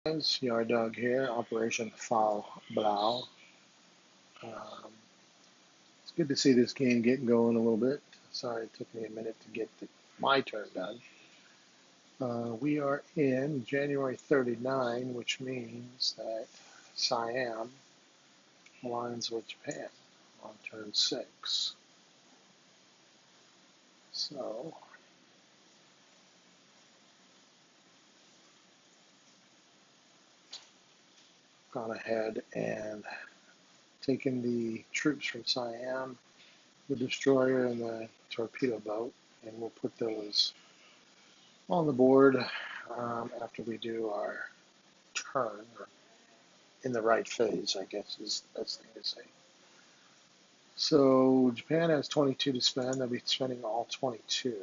Yard Dog here, Operation Blau. Um, it's good to see this game getting going a little bit. Sorry it took me a minute to get my turn done. We are in January 39, which means that Siam aligns with Japan on turn 6. So, gone ahead and taken the troops from Siam, the destroyer and the torpedo boat, and we'll put those on the board after we do our turn, or in the right phase, I guess is the best thing to say. So Japan has 22 to spend. They'll be spending all 22.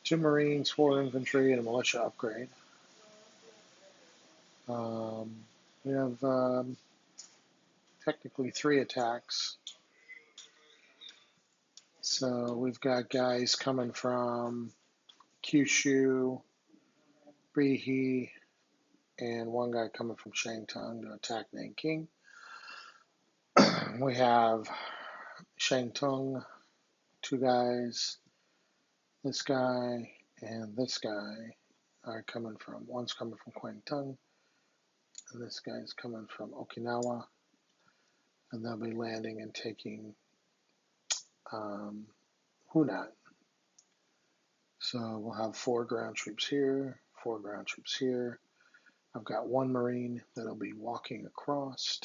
2 Marines, 4 infantry, and a militia upgrade. We have technically 3 attacks. So we've got guys coming from Kyushu, Brihe, and 1 guy coming from Shantung to attack Nanking. We have Shantung, 2 guys, this guy and this guy are coming from, one's coming from Kwangtung, and this guy's coming from Okinawa, and they'll be landing and taking Hunan. So we'll have 4 ground troops here, 4 ground troops here. I've got 1 Marine that'll be walking across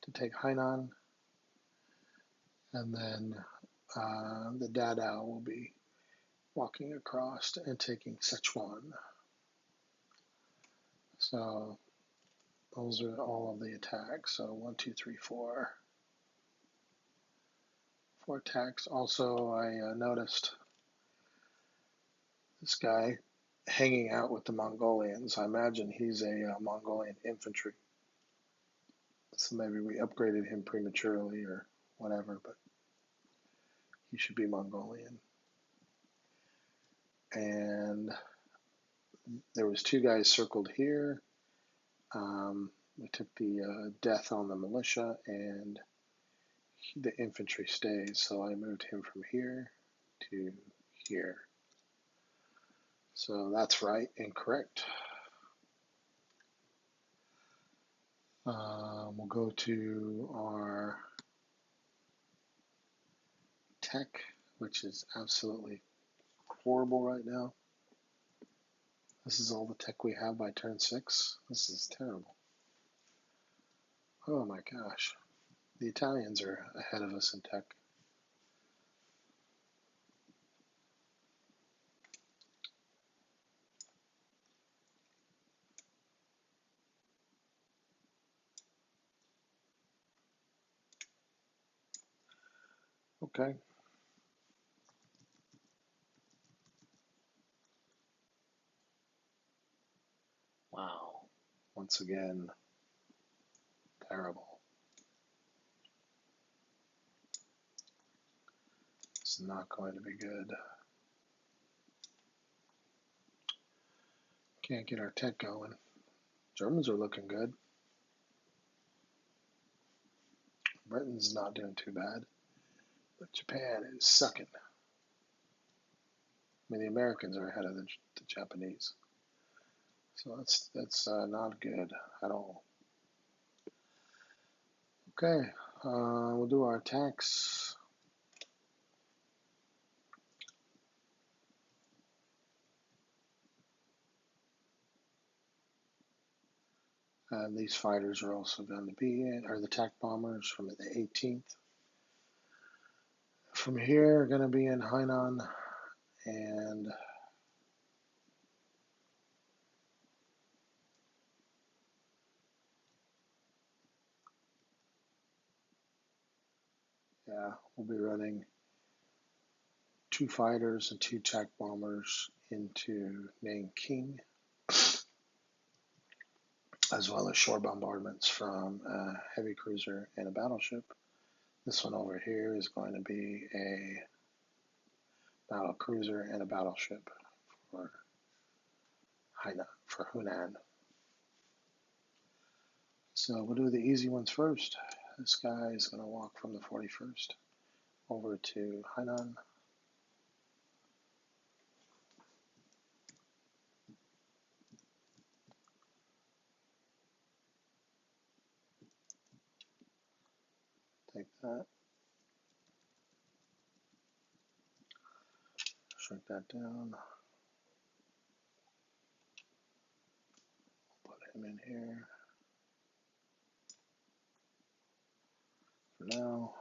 to take Hainan, and then the Dadao will be walking across and taking Sichuan. So those are all of the attacks. So 1, 2, 3, 4. 4 attacks. Also, I noticed this guy hanging out with the Mongolians. I imagine he's a Mongolian infantry. So maybe we upgraded him prematurely or whatever, but he should be Mongolian. And there was 2 guys circled here. We took the death on the militia, and the infantry stays, so I moved him from here to here. So that's right and correct. We'll go to our tech, which is absolutely horrible right now. This is all the tech we have by turn 6. This is terrible. Oh my gosh. The Italians are ahead of us in tech. Okay. Wow. Once again, terrible. It's not going to be good. Can't get our tech going. Germans are looking good. Britain's not doing too bad. But Japan is sucking. I mean, the Americans are ahead of the Japanese. So that's not good at all. Okay, we'll do our attacks. And these fighters are also going to be in, or the attack bombers from the 18th. From here, are going to be in Hainan, and yeah, we'll be running 2 fighters and 2 attack bombers into Nanking, as well as shore bombardments from a heavy cruiser and a battleship. This one over here is going to be a battle cruiser and a battleship for Hainan. for Hunan. So we'll do the easy ones first. This guy is going to walk from the 41st over to Hainan. Take that. Shrink that down. Put him in here for now.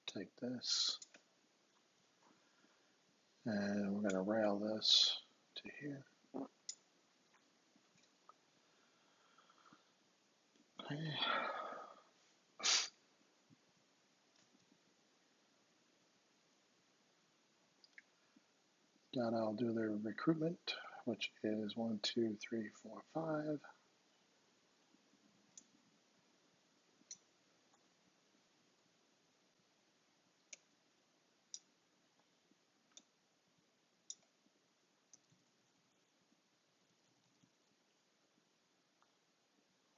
Take this, and we're going to rail this to here. Okay. Now I'll do the recruitment, which is 1, 2, 3, 4, 5.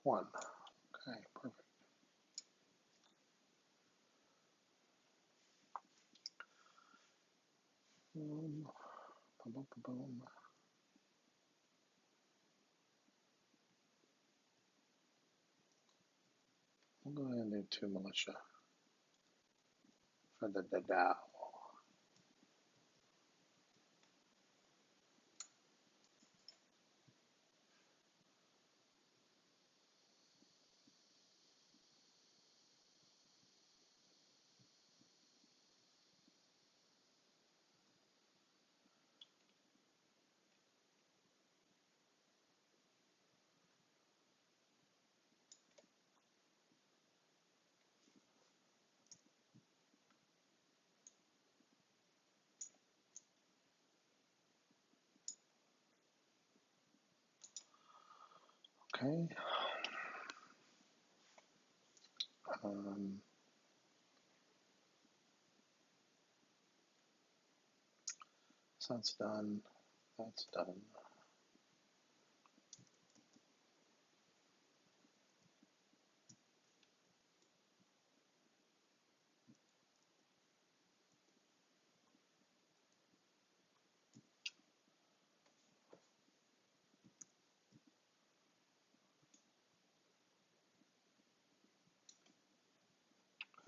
One. Okay, perfect. Boom, boom, boom, boom. We'll go ahead and do 2 militia for the Blau. Okay. So that's done. That's done.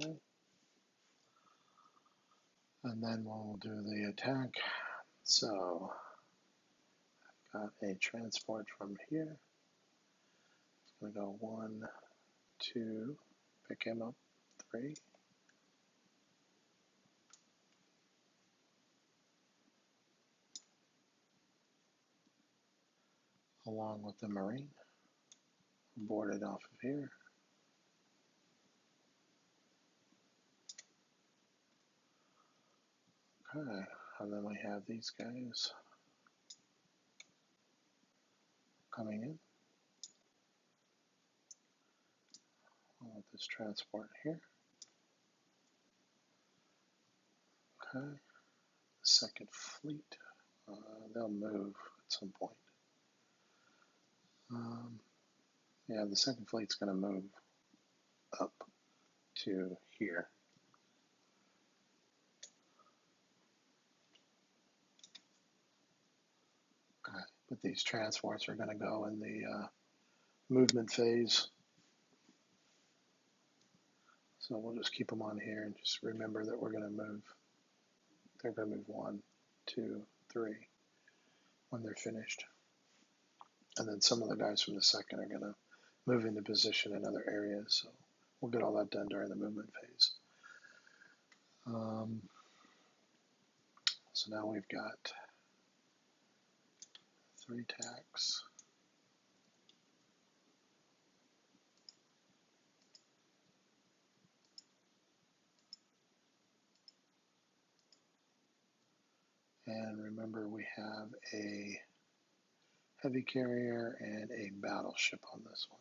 Okay. And then we'll do the attack. So got a transport from here. It's going to go 1, 2, pick him up, 3. Along with the Marine. Boarded off of here. Okay, and then we have these guys coming in. With this transport here. Okay, second fleet. They'll move at some point. Yeah, the second fleet's going to move up to here. Okay, but these transports are going to go in the movement phase. So we'll just keep them on here and just remember that we're going to move. They're going to move 1, 2, 3 when they're finished. And then some of the guys from the second are going to move into position in other areas. So we'll get all that done during the movement phase. So now we've got 3 tacks. And remember, we have a heavy carrier, and a battleship on this one.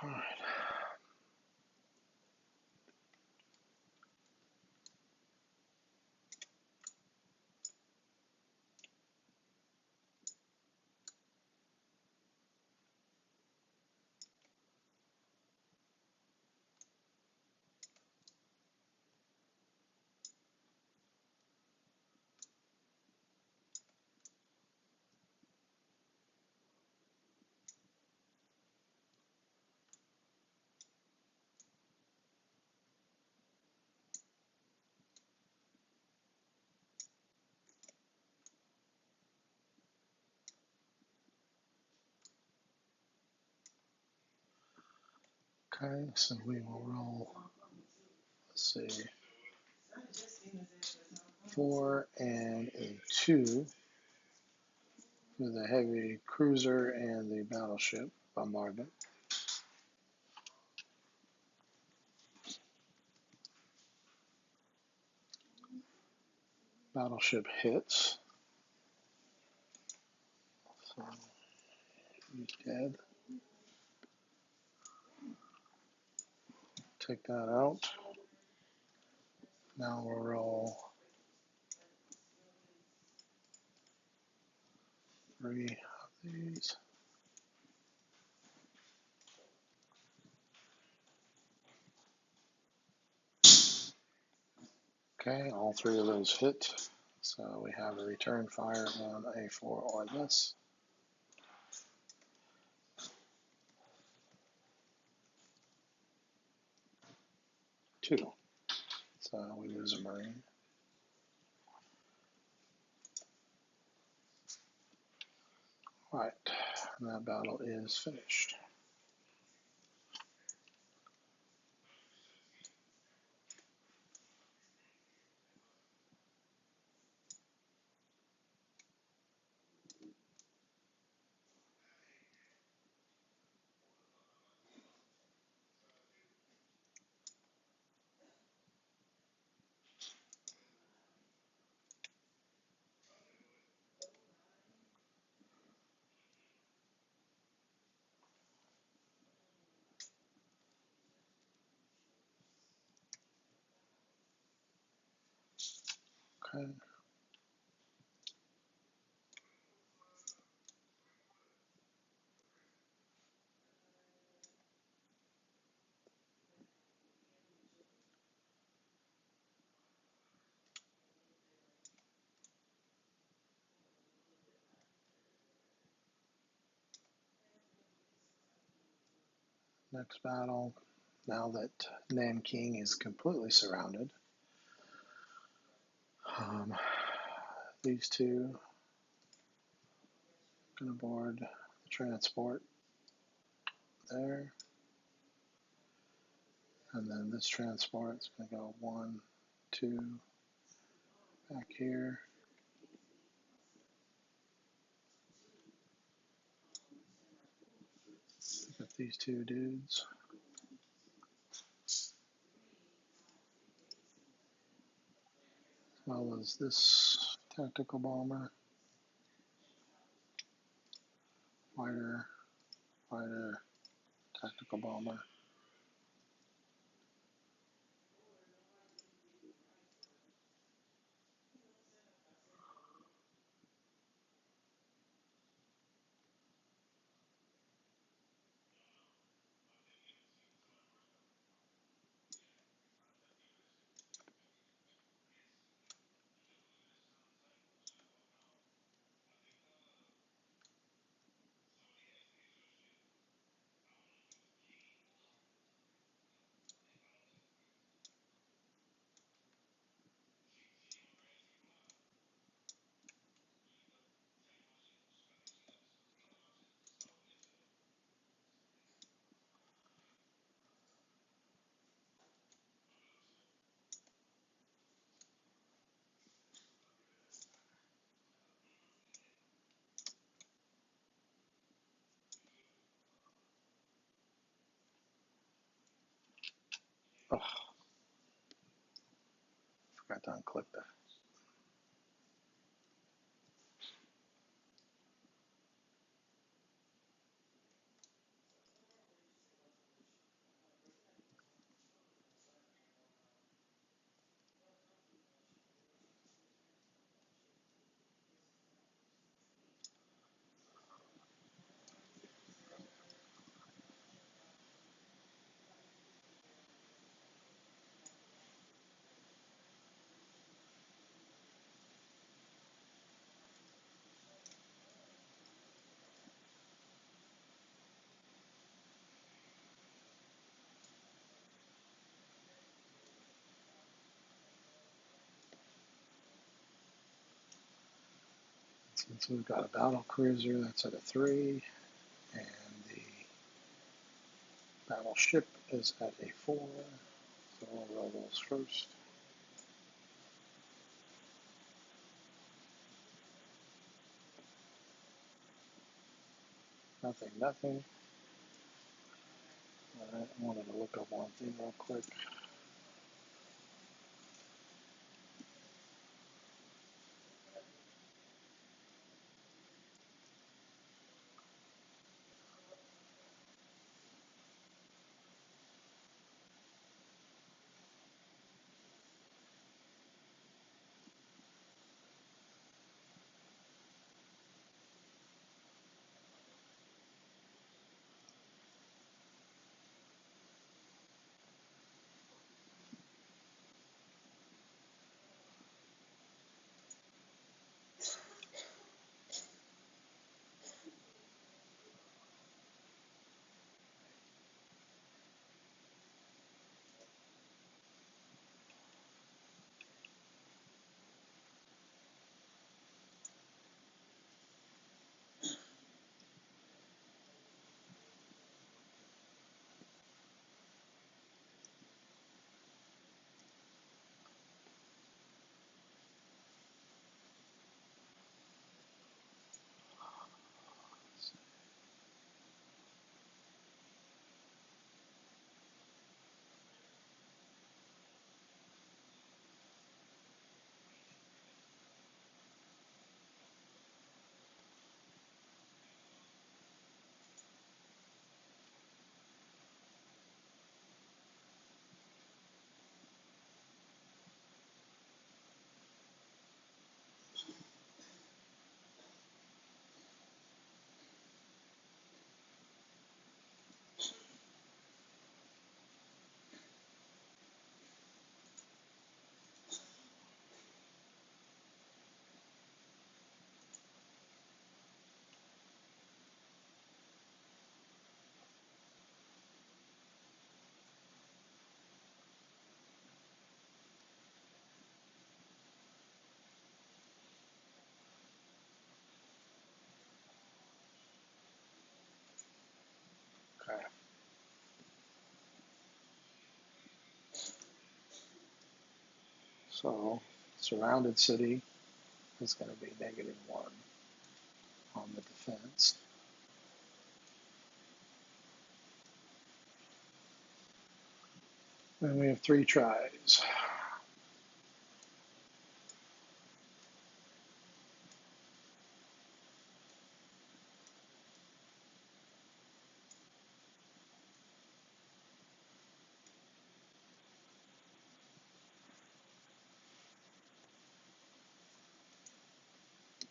All right. Okay, so we will roll, let's see, 4 and a 2 for the heavy cruiser and the battleship bombardment. Battleship hits. So he's dead. Take that out. Now we'll roll 3 of these. Okay, all 3 of those hit. So we have a return fire on a 4 or less. 2. So we lose a Marine. All right, and that battle is finished. Okay. Next battle. Now that Nanking is completely surrounded, these 2 going to board the transport there, and then this transport is going to go 1, 2 back here. Got these 2 dudes. As well as this tactical bomber, fighter, fighter, tactical bomber. to unclick that. Since we've got a battle cruiser that's at a 3, and the battleship is at a 4, so we'll roll those first. Nothing, nothing. I wanted to look up one thing real quick. Okay. So, surrounded city is going to be -1 on the defense. And we have 3 tries.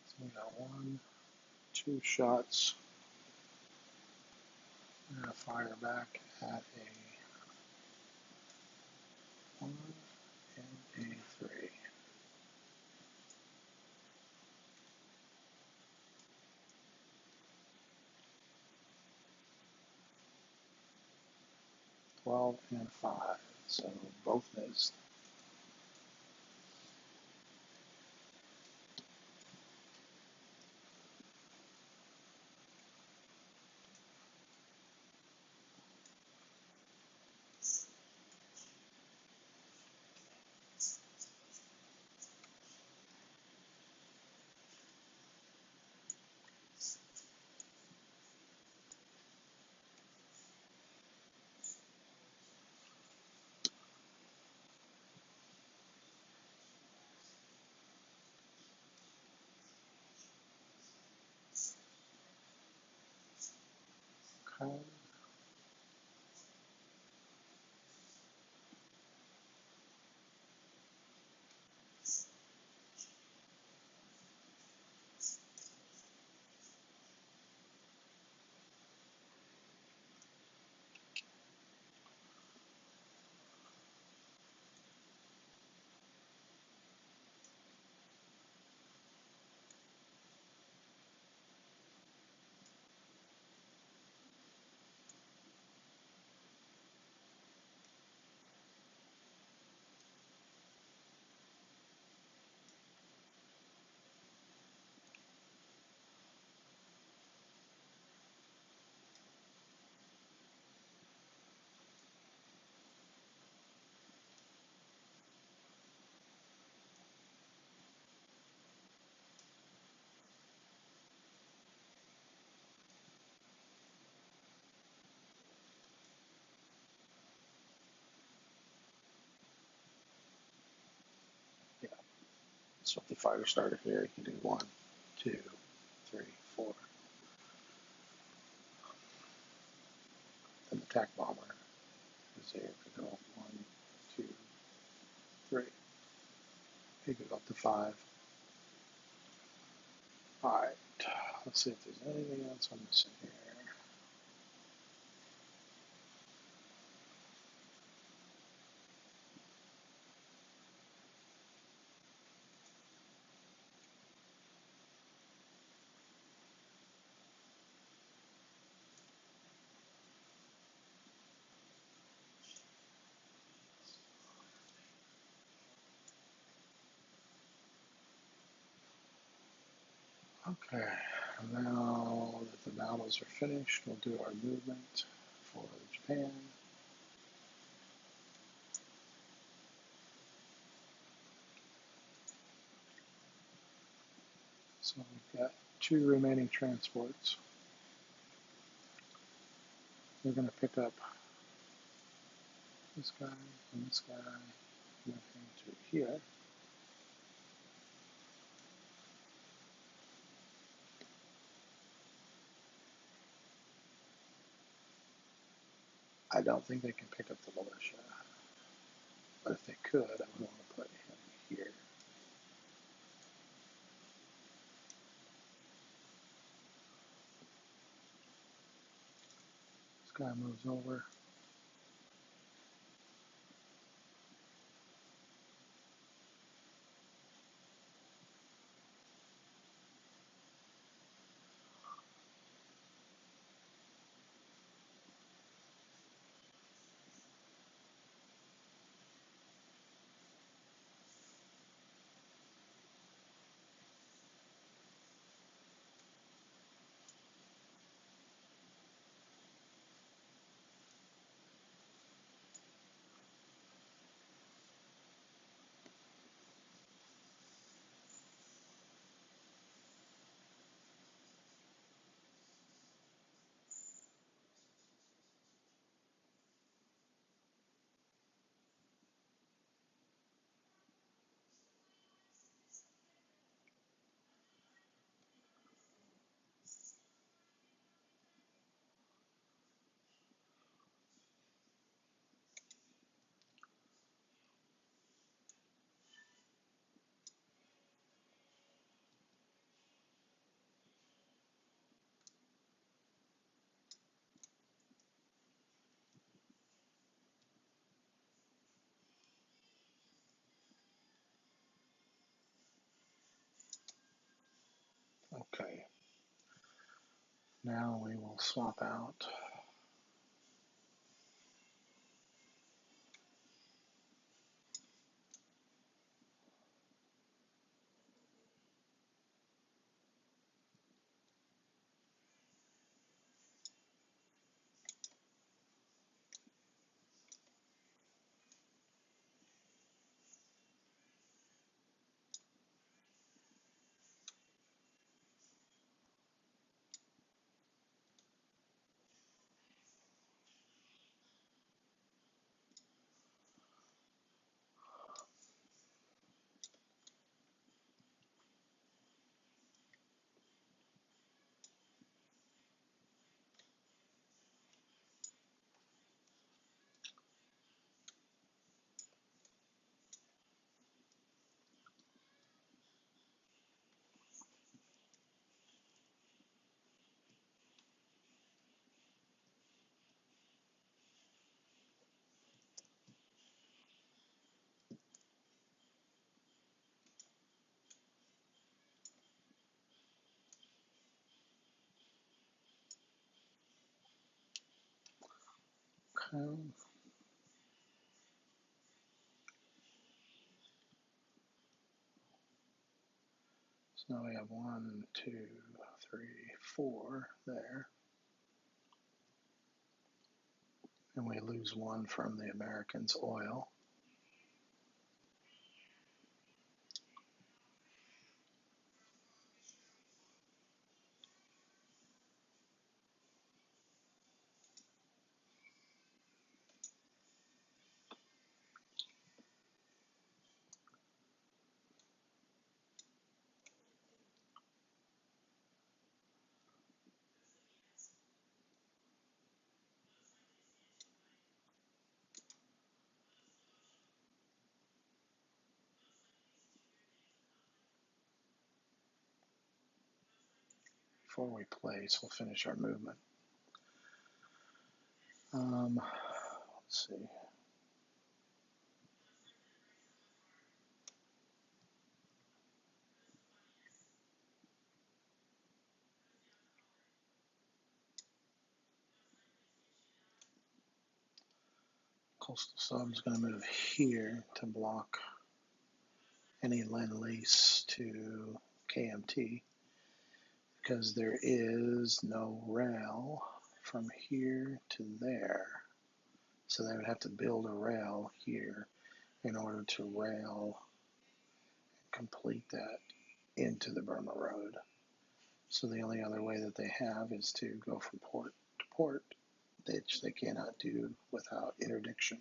So we got 1, 2 shots. I'm going to fire back at a 1 and a 3. Twelve and 5. So both missed. Okay. Yeah. So the fire starter here, you can do 1, 2, 3, 4. And the tack bomber is there. You can go 1, 2, 3. You can go up to 5. All right. Let's see if there's anything else I'm missing here. Okay, now that the battles are finished, we'll do our movement for Japan. So we've got 2 remaining transports. We're going to pick up this guy and this guy, move him to here. I don't think they can pick up the militia, but if they could, I would want to put him here. This guy moves over. Okay, now we will swap out. Um, so now we have 1, 2, 3, 4 there. And we lose 1 from the Americans oil. Before we place, we'll finish our movement. Let's see. Coastal Sub is going to move here to block any lend-lease to KMT because there is no rail from here to there. So they would have to build a rail here in order to rail and complete that into the Burma Road. So the only other way that they have is to go from port to port, which they cannot do without interdiction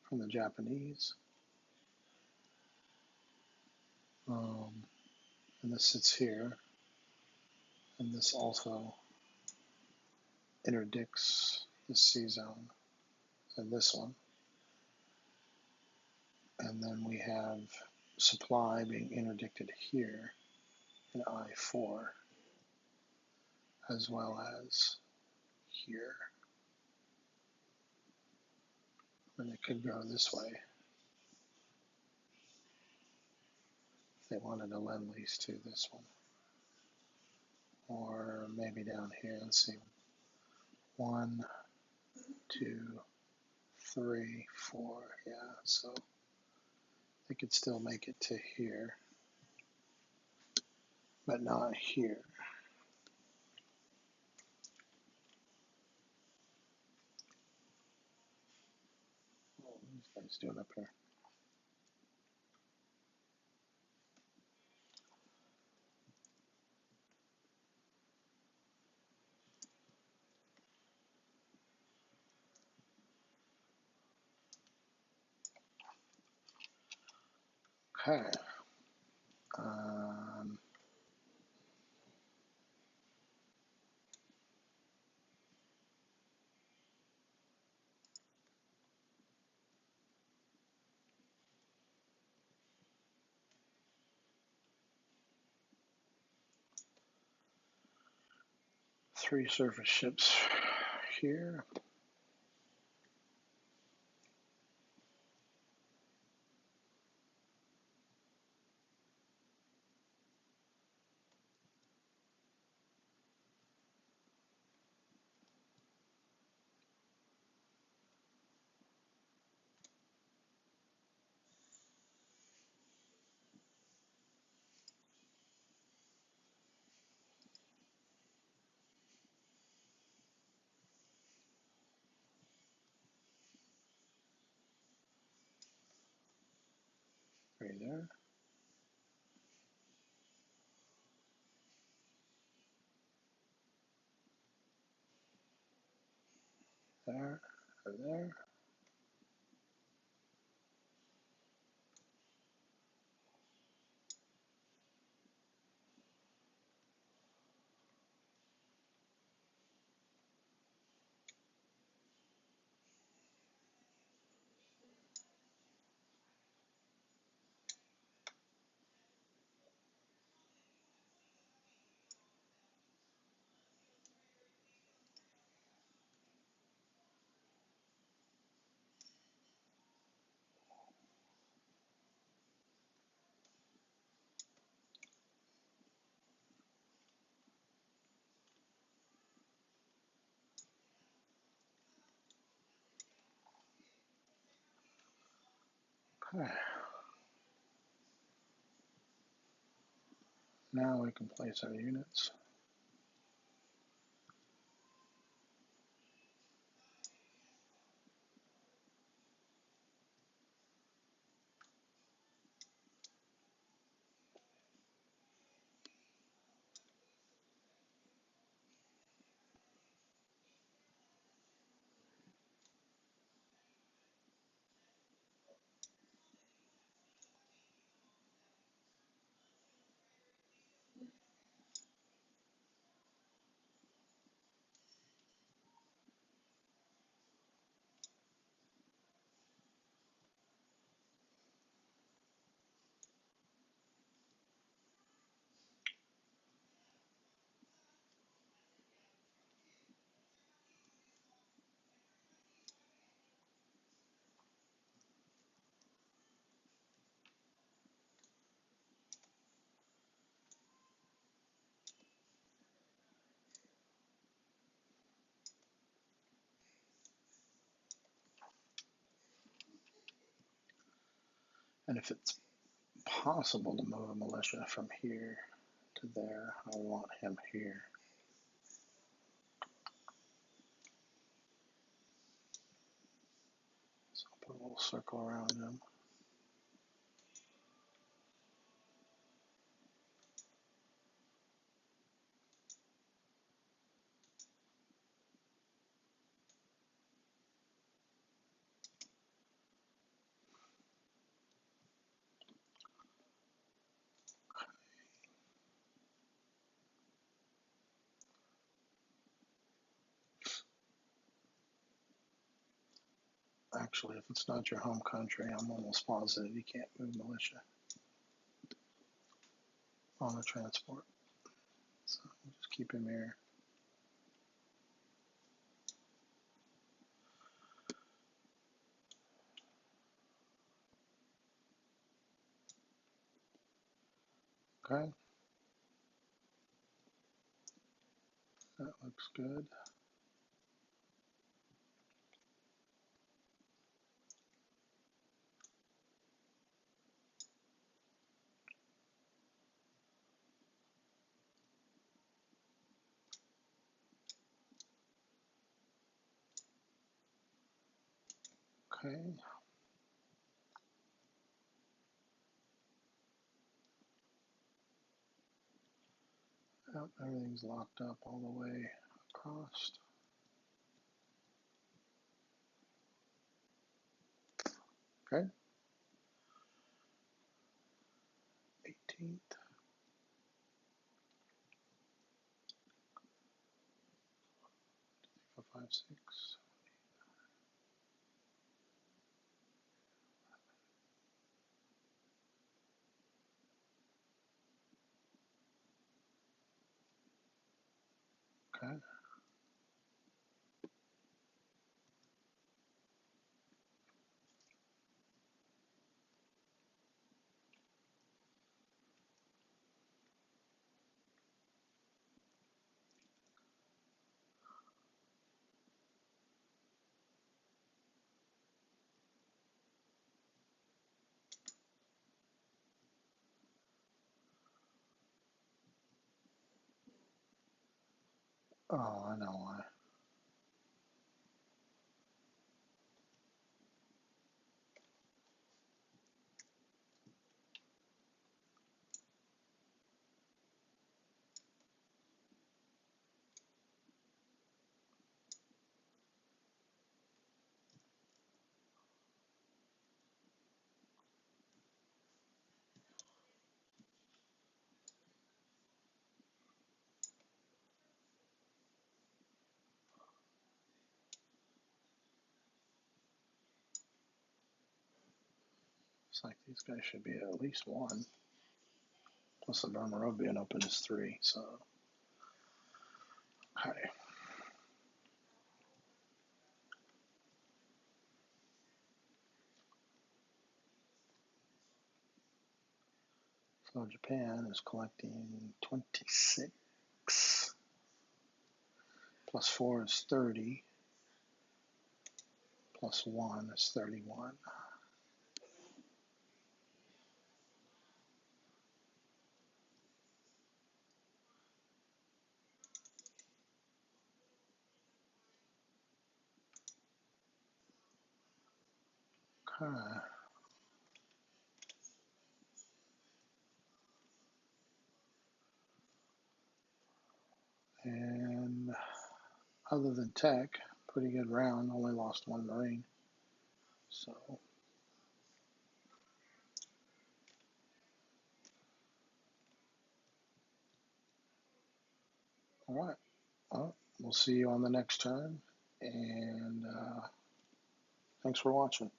from the Japanese. And this sits here, and this also interdicts the C zone and this one. And then we have supply being interdicted here in I-4, as well as here. And it could go this way if they wanted to lend lease to this one. Or maybe down here, let's see, 1, 2, 3, 4, yeah, so they could still make it to here, but not here. What are these guys doing up here? Okay. Um, 3 surface ships here. Right there. There. Or there. Okay. Now we can place our units. And if it's possible to move a militia from here to there, I want him here. So I'll put a little circle around him. Actually, if it's not your home country, I'm almost positive you can't move militia on a transport. So we'll just keep him here. Okay, that looks good. Okay. Yep, everything's locked up all the way across. Okay. 18th. 4, 5, 6. Okay. Oh, I know why. It's like these guys should be at least 1. Plus the Burma Road being open is 3. So, okay. So Japan is collecting 26. Plus 4 is 30. Plus 1 is 31. Huh. And other than tech, pretty good round. Only lost one Marine. So, all right. Well, we'll see you on the next turn. And thanks for watching.